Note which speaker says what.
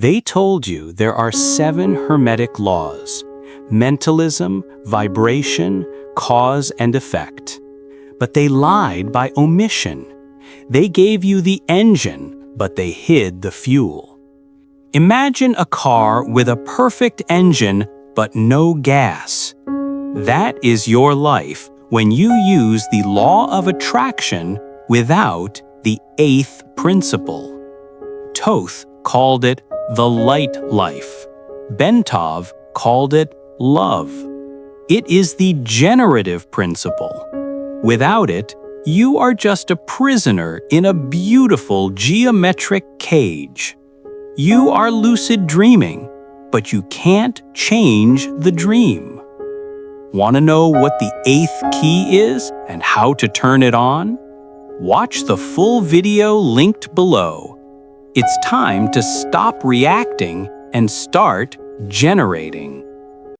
Speaker 1: They told you there are 7 hermetic laws: mentalism, vibration, cause and effect. But they lied by omission. They gave you the engine, but they hid the fuel. Imagine a car with a perfect engine but no gas. That is your life when you use the law of attraction without the 8th principle. Thoth called it the light life. Bentov called it love. It is the generative principle. Without it, you are just a prisoner in a beautiful geometric cage. You are lucid dreaming, but you can't change the dream. Want to know what the 8th key is and how to turn it on? Watch the full video linked below. It's time to stop reacting and start generating.